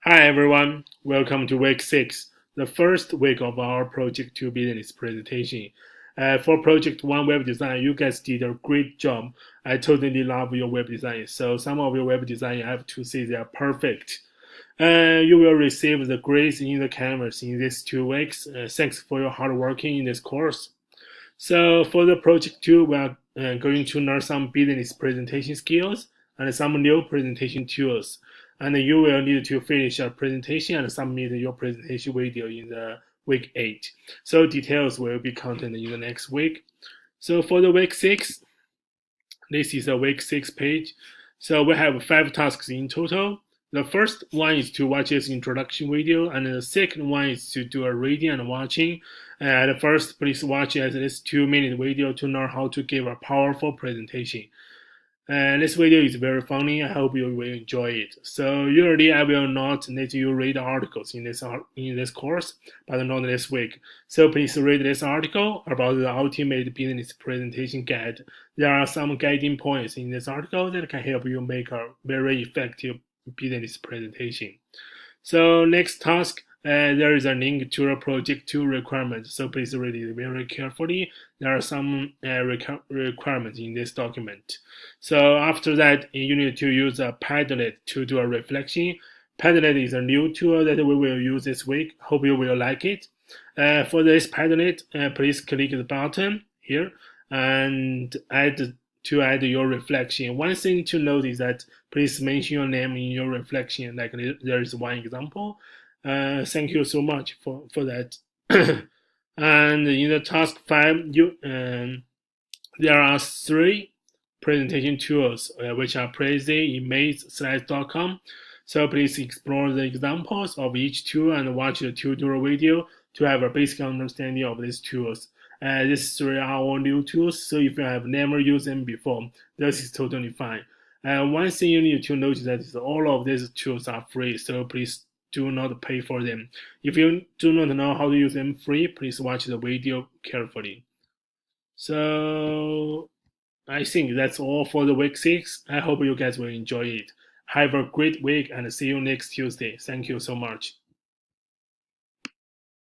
Hi everyone, welcome to week 6, the first week of our Project 2 business presentation. For Project 1 web design, you guys did a great job. I totally love your web design. So some of your web design, I have to say they are perfect. You will receive the grades in the canvas in these 2 weeks. Thanks for your hard working in this course. So for the project 2, we are going to learn some business presentation skills and some new presentation tools. And you will need to finish your presentation and submit your presentation video in the week 8. So details will be content in the next week. So for the week 6, this is a week 6 page. So we have 5 tasks in total. The first one is to watch this introduction video, and the second one is to do a reading and watching. First, please watch at least 2-minute video to learn how to give a powerful presentation. This video is very funny. I hope you will enjoy it. So usually I will not let you read articles in this course, but not this week. So please read this article about the ultimate business presentation guide. There are some guiding points in this article that can help you make a very effective business presentation. So next task, there is a link to a project 2 requirement. So please read it very carefully. There are some requirements in this document. So after that, you need to use a Padlet to do a reflection. Padlet is a new tool that we will use this week. Hope you will like it. For this Padlet, please click the button here and add your reflection. One thing to note is that please mention your name in your reflection, like there is one example. Thank you so much for that. And in the task 5, there are 3 presentation tools, which are Prezi, Image, Slides.com. So please explore the examples of each tool and watch the tutorial video to have a basic understanding of these tools. These 3 are all new tools, so if you have never used them before, this is totally fine. One thing you need to notice that is all of these tools are free, so please do not pay for them. If you do not know how to use them free, please watch the video carefully. So I think that's all for the week 6. I hope you guys will enjoy it. Have a great week and see you next Tuesday. Thank you so much.